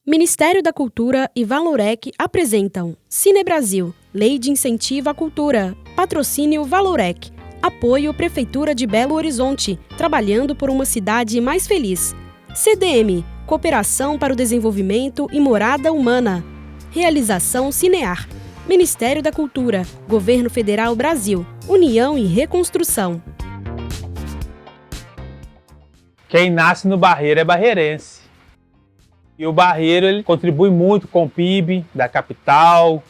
Ministério da Cultura e Valorec apresentam Cine Brasil, Lei de Incentivo à Cultura, Patrocínio Valorec, Apoio Prefeitura de Belo Horizonte, trabalhando por uma cidade mais feliz. CDM, Cooperação para o Desenvolvimento e Morada Humana. Realização Cinear, Ministério da Cultura, Governo Federal Brasil, União e Reconstrução. Quem nasce no Barreiro é barreirense. E o Barreiro ele contribui muito com o PIB da capital,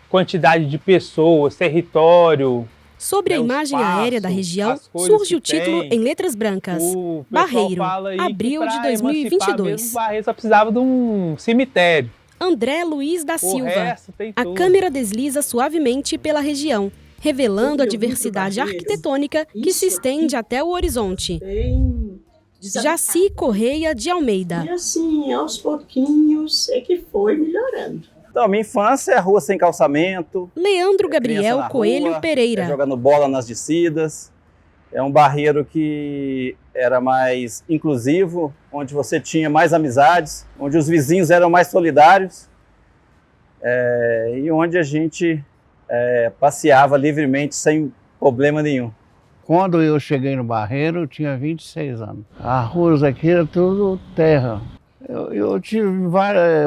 quantidade de pessoas, território. Sobre a imagem aérea da região, surge o título em letras brancas. Barreiro, abril de 2022. O Barreiro só precisava de um cemitério. André Luiz da Silva. A câmera desliza suavemente pela região, revelando a diversidade arquitetônica que se estende até o horizonte. Jaci Correia de Almeida. E assim, aos pouquinhos é que foi melhorando. Então, minha infância é rua sem calçamento. Leandro Gabriel Coelho rua, Pereira. Jogando bola nas descidas. É um Barreiro que era mais inclusivo, onde você tinha mais amizades, onde os vizinhos eram mais solidários e onde a gente passeava livremente sem problema nenhum. Quando eu cheguei no Barreiro, eu tinha 26 anos. As ruas aqui eram tudo terra. Eu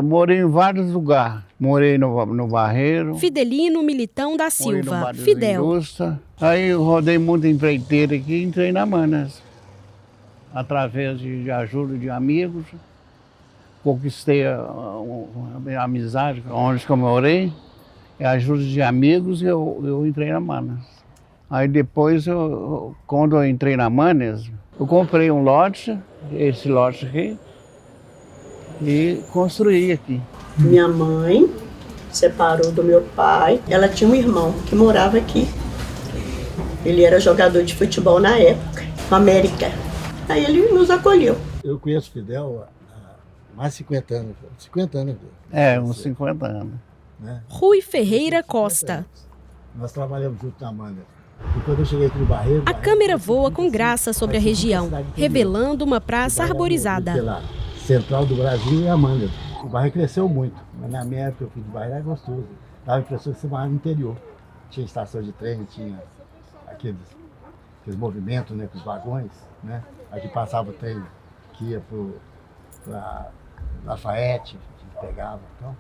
morei em vários lugares. Morei no Barreiro. Fidelino Militão da Silva, Fidel. Indústria. Aí eu rodei muito empreiteiro aqui e entrei na Manas. Através de ajuda de amigos. Conquistei a amizade onde eu morei. E a ajuda de amigos eu entrei na Manas. Aí depois, quando eu entrei na Manes, eu comprei um lote, esse lote aqui, e construí aqui. Minha mãe separou do meu pai. Ela tinha um irmão que morava aqui. Ele era jogador de futebol na época, no América. Aí ele nos acolheu. Eu conheço o Fidel há mais de 50 anos. 50 anos. Uns 50 anos. Né? Rui Ferreira Costa. Nós trabalhamos junto na Manes. E quando eu cheguei aqui no Barreiro... A câmera voa com graça sobre a região, revelando uma praça arborizada. Pela central do Brasil e a Manes. O Barreiro cresceu muito, mas na minha época eu fui do Barreiro, era gostoso. Dava a impressão que você morava no interior. Tinha estação de trem, tinha aqueles movimentos, né, com os vagões, né? Aqui passava o trem que ia para Lafayette, que pegava. Então,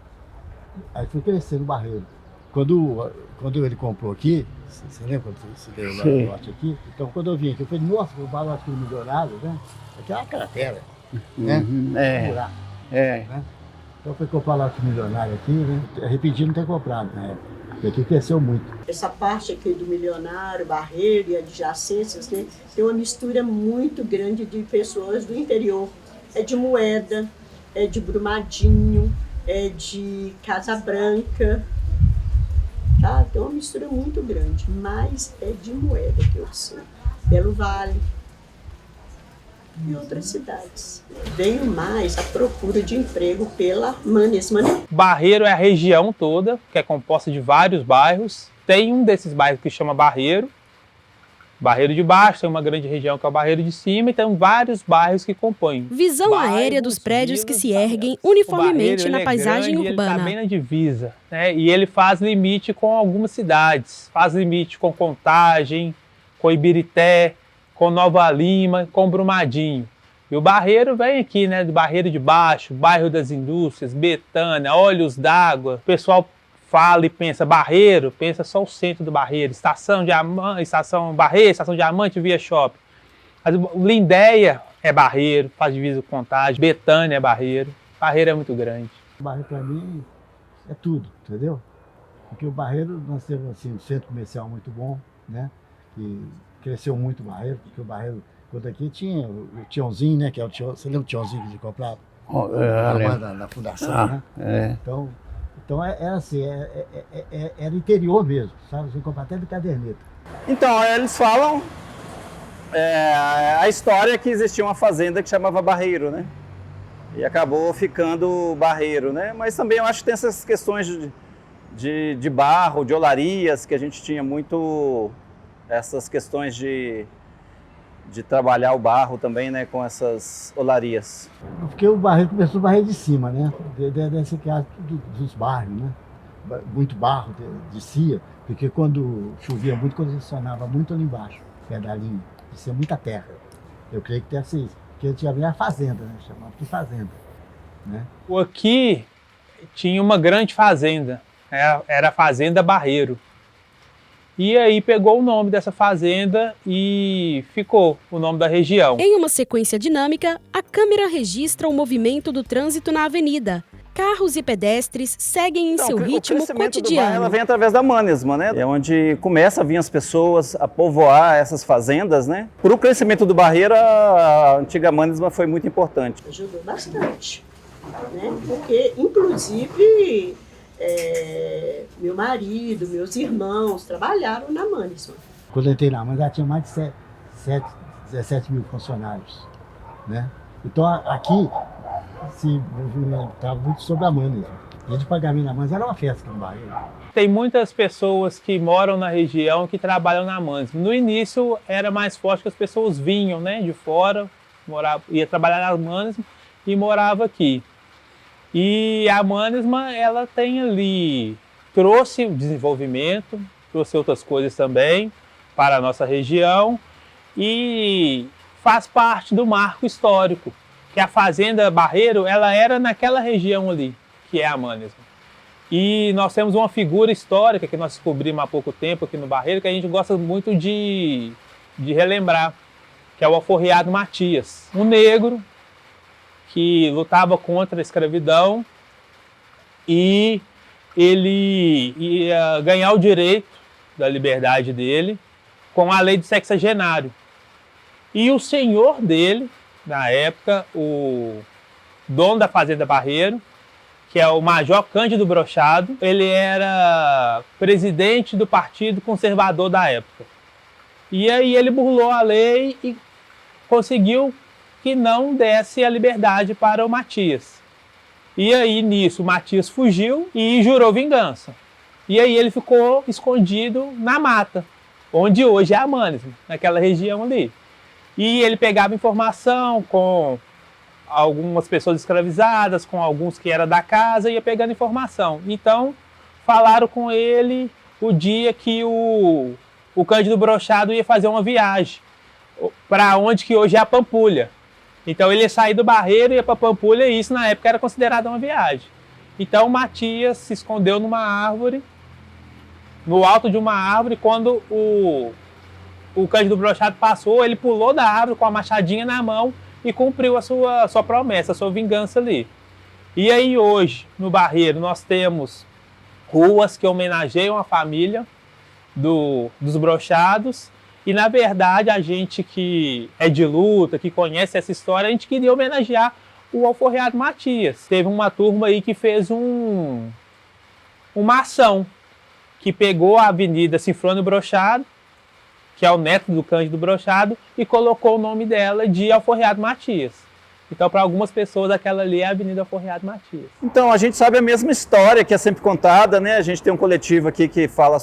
aí fui crescendo no Barreiro. Quando ele comprou aqui, você lembra quando você deu o lote aqui? Então, quando eu vim aqui, eu falei, nossa, o lote aqui do milionário, né? Aqui é uma cratera, né? Né? Então, foi comprar o lote milionário aqui, né? Arrependi não ter comprado na época, porque aqui cresceu muito. Essa parte aqui do milionário, Barreiro e adjacências, né? Tem uma mistura muito grande de pessoas do interior. É de Moeda, é de Brumadinho, é de Casa Branca. Tá? Tem uma mistura muito grande, mas é de Moeda que eu sei. Belo Vale e outras cidades. Veio mais a procura de emprego pela Manes. Barreiro é a região toda, que é composta de vários bairros. Tem um desses bairros que chama Barreiro. Barreiro de baixo, tem uma grande região que é o Barreiro de cima, e tem vários bairros que compõem. Visão aérea dos prédios que se erguem uniformemente na paisagem urbana. Ele está bem na divisa, né? E ele faz limite com algumas cidades. Faz limite com Contagem, com Ibirité, com Nova Lima, com Brumadinho. E o Barreiro vem aqui, né? Do Barreiro de Baixo, Bairro das Indústrias, Betânia, Olhos d'Água. O pessoal fala e pensa Barreiro, pensa só o centro do Barreiro, estação Barreiro, estação Diamante, Via Shopping. Mas o Lindéia é Barreiro, faz divisa com Contagem, Betânia é Barreiro. Barreiro é muito grande. O Barreiro para mim é tudo, entendeu? Porque o Barreiro, nós temos assim, um centro comercial muito bom, né? Que cresceu muito o Barreiro, porque o Barreiro, quando aqui tinha o Tiãozinho, né? Que é o Tião, você lembra o Tiãozinho que ele comprava? Na fundação, né? Então é assim, era interior mesmo, sabe? Você compra até de caderneta. Então, eles falam a história que existia uma fazenda que chamava Barreiro, né? E acabou ficando Barreiro, né? Mas também eu acho que tem essas questões de barro, de olarias, que a gente tinha muito essas questões de de trabalhar o barro também, né, com essas olarias? Porque o barreiro começou a barrer de cima, né? Desse caso dos bairros, né? Muito barro descia, porque quando chovia muito, condicionava muito ali embaixo, perto da linha, descia muita terra. Eu creio que deve ser isso, porque tinha a fazenda, né? Chamava de fazenda, né? Aqui tinha uma grande fazenda, era a Fazenda Barreiro. E aí pegou o nome dessa fazenda e ficou o nome da região. Em uma sequência dinâmica, a câmera registra o movimento do trânsito na avenida. Carros e pedestres seguem em seu ritmo cotidiano. Ela vem através da Mannesmann, né? É onde começa a vir as pessoas a povoar essas fazendas, né? Para o crescimento do Barreiro, a antiga Mannesmann foi muito importante. Ajudou bastante, né? Porque, inclusive, meu marido, meus irmãos trabalharam na Mannesmann. Quando eu entrei na Mannesmann, já tinha mais de 17 mil funcionários, né? Então, aqui se movimentava muito sobre a Mannesmann. E de pagamento na Mannesmann era uma festa aqui no Barreiro. Tem muitas pessoas que moram na região que trabalham na Mannesmann. No início era mais forte que as pessoas vinham, né, de fora, ia trabalhar na Mannesmann e morava aqui. E a Mannesmann, ela tem ali, trouxe desenvolvimento, trouxe outras coisas também para a nossa região e faz parte do marco histórico, que a Fazenda Barreiro, ela era naquela região ali, que é a Mannesmann. E nós temos uma figura histórica que nós descobrimos há pouco tempo aqui no Barreiro, que a gente gosta muito de relembrar, que é o Alforriado Matias, um negro que lutava contra a escravidão e ele ia ganhar o direito da liberdade dele com a lei do sexagenário. E o senhor dele, na época, o dono da Fazenda Barreiro, que é o Major Cândido Brochado, ele era presidente do Partido Conservador da época. E aí ele burlou a lei e conseguiu que não desse a liberdade para o Matias. E aí, nisso, o Matias fugiu e jurou vingança. E aí ele ficou escondido na mata, onde hoje é a Mannesmann, naquela região ali. E ele pegava informação com algumas pessoas escravizadas, com alguns que eram da casa, ia pegando informação. Então, falaram com ele o dia que o Cândido Brochado ia fazer uma viagem para onde que hoje é a Pampulha. Então ele ia sair do Barreiro e ia para Pampulha, e isso na época era considerado uma viagem. Então o Matias se escondeu numa árvore, no alto de uma árvore. Quando o Cândido Brochado passou, ele pulou da árvore com a machadinha na mão e cumpriu a sua promessa, a sua vingança ali. E aí hoje, no Barreiro, nós temos ruas que homenageiam a família dos Brochados. E, na verdade, a gente que é de luta, que conhece essa história, a gente queria homenagear o Alforriado Matias. Teve uma turma aí que fez uma ação, que pegou a Avenida Sinfrônio Brochado, que é o neto do Cândido Brochado, e colocou o nome dela de Alforriado Matias. Então, para algumas pessoas, aquela ali é a Avenida Alforriado Matias. Então, a gente sabe a mesma história que é sempre contada, né? A gente tem um coletivo aqui que fala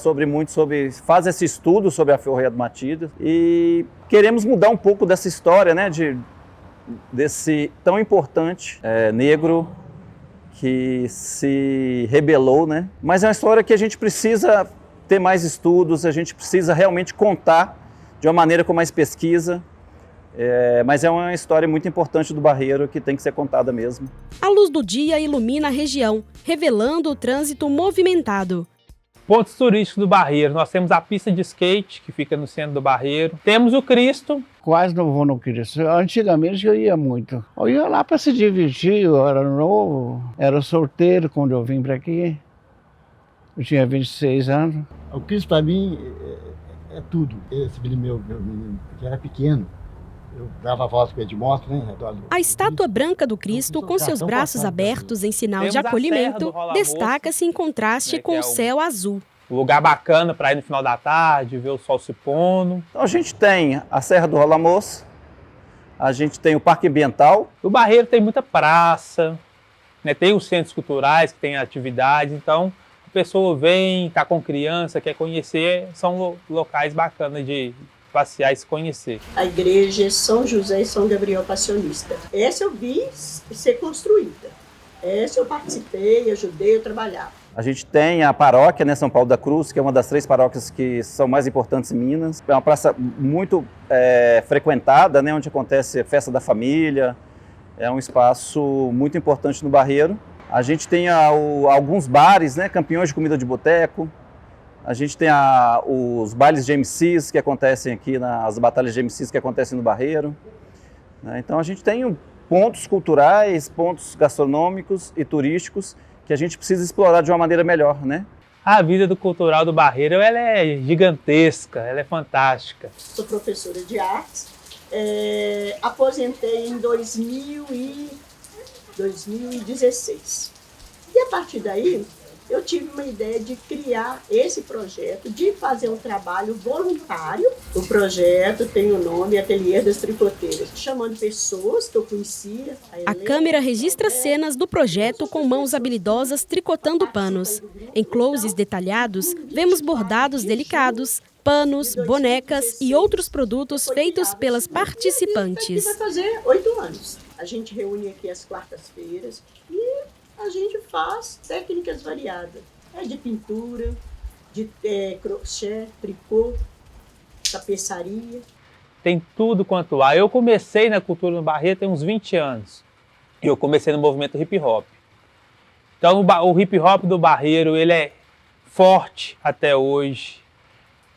faz esse estudo sobre a Alforriado Matias, e queremos mudar um pouco dessa história, né? Desse tão importante negro que se rebelou, né? Mas é uma história que a gente precisa ter mais estudos, a gente precisa realmente contar de uma maneira com mais pesquisa. Mas é uma história muito importante do Barreiro que tem que ser contada mesmo. A luz do dia ilumina a região, revelando o trânsito movimentado. Pontos turísticos do Barreiro. Nós temos a pista de skate, que fica no centro do Barreiro. Temos o Cristo. Quase não vou no Cristo. Antigamente eu ia muito. Eu ia lá para se divertir, eu era novo, era solteiro quando eu vim para aqui. Eu tinha 26 anos. O Cristo para mim é tudo. Esse menino meu, que era pequeno, eu dava a volta com ele de moto, né? A estátua branca do Cristo, com seus braços abertos em sinal de acolhimento, destaca-se em contraste com o céu azul. Um lugar bacana para ir no final da tarde, ver o sol se pondo. Então a gente tem a Serra do Rola Moça, a gente tem o Parque Ambiental. O Barreiro tem muita praça, né? Tem os centros culturais que tem atividades, então a pessoa vem, está com criança, quer conhecer, são locais bacanas de passear e se conhecer. A igreja São José e São Gabriel Passionista. Essa eu vi ser construída. Essa eu participei, ajudei, eu trabalhava. A gente tem a paróquia, né, São Paulo da Cruz, que é uma das 3 paróquias que são mais importantes em Minas. É uma praça muito frequentada, né, onde acontece a festa da família. É um espaço muito importante no Barreiro. A gente tem alguns bares, né, campeões de comida de boteco. A gente tem os bailes de MCs que acontecem aqui, as batalhas de MCs que acontecem no Barreiro. Então a gente tem pontos culturais, pontos gastronômicos e turísticos que a gente precisa explorar de uma maneira melhor, né? A vida do cultural do Barreiro, ela é gigantesca, ela é fantástica. Sou professora de artes, aposentei em 2016. E a partir daí, eu tive uma ideia de criar esse projeto, de fazer um trabalho voluntário. O projeto tem o nome Ateliê das Tricoteiras, chamando pessoas que eu conhecia. A câmera registra cenas do projeto com mãos habilidosas tricotando panos. Em closes detalhados, vemos bordados delicados, panos, bonecas e outros produtos feitos pelas participantes. Vai fazer 8 anos. A gente reúne aqui às quartas-feiras e a gente faz técnicas variadas. De pintura, de crochê, tricô, tapeçaria. Tem tudo quanto há. Eu comecei na cultura no Barreiro tem uns 20 anos. E eu comecei no movimento hip hop. Então o hip hop do Barreiro, ele é forte até hoje.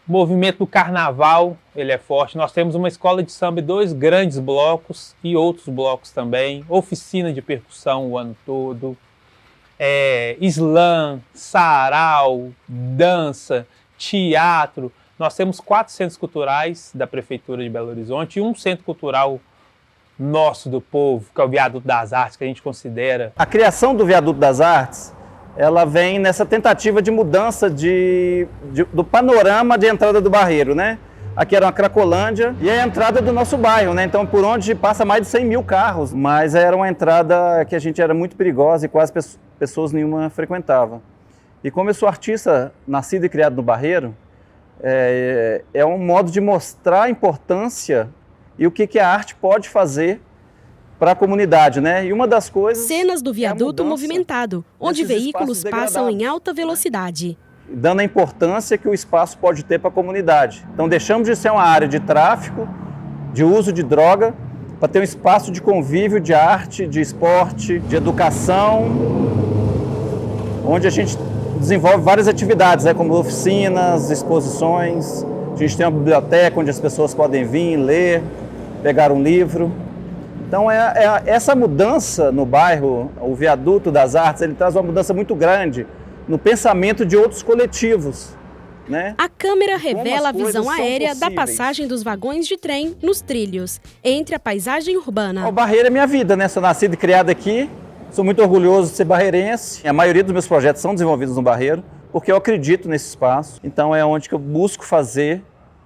O movimento do carnaval, ele é forte. Nós temos uma escola de samba e 2 grandes blocos e outros blocos também. Oficina de percussão o ano todo. Slam, sarau, dança, teatro. Nós temos 4 centros culturais da Prefeitura de Belo Horizonte e um centro cultural nosso do povo, que é o Viaduto das Artes, que a gente considera. A criação do Viaduto das Artes, ela vem nessa tentativa de mudança do panorama de entrada do Barreiro, né? Aqui era uma Cracolândia e é a entrada do nosso bairro, né? Então, por onde passa mais de 100 mil carros, mas era uma entrada que a gente era muito perigosa e quase pessoas nenhuma frequentava. E como eu sou artista nascido e criado no Barreiro, é um modo de mostrar a importância e o que a arte pode fazer para a comunidade, né? E uma das coisas... Cenas do viaduto movimentado, onde veículos passam em alta velocidade. Dando a importância que o espaço pode ter para a comunidade. Então deixamos de ser uma área de tráfico, de uso de droga, para ter um espaço de convívio, de arte, de esporte, de educação, onde a gente desenvolve várias atividades, né, como oficinas, exposições. A gente tem uma biblioteca onde as pessoas podem vir, ler, pegar um livro. Então essa mudança no bairro, o Viaduto das Artes, ele traz uma mudança muito grande no pensamento de outros coletivos, né? A câmera revela a visão aérea da passagem dos vagões de trem nos trilhos, entre a paisagem urbana. O Barreiro é minha vida, né? Sou nascido e criado aqui, sou muito orgulhoso de ser barreirense. A maioria dos meus projetos são desenvolvidos no Barreiro, porque eu acredito nesse espaço. Então é onde que eu busco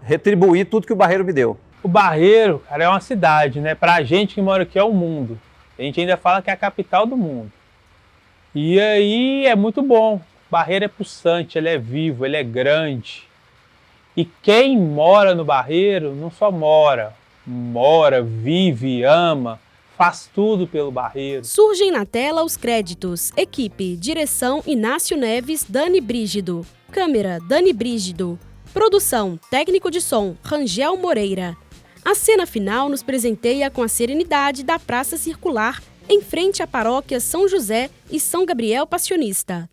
retribuir tudo que o Barreiro me deu. O Barreiro, cara, é uma cidade, né? Pra gente que mora aqui é o mundo. A gente ainda fala que é a capital do mundo. E aí é muito bom. Barreiro é pulsante, ele é vivo, ele é grande. E quem mora no Barreiro não só mora, vive, ama, faz tudo pelo Barreiro. Surgem na tela os créditos. Equipe, direção Inácio Neves, Dani Brígido. Câmera, Dani Brígido. Produção, técnico de som, Rangel Moreira. A cena final nos presenteia com a serenidade da Praça Circular, em frente à paróquia São José e São Gabriel Passionista.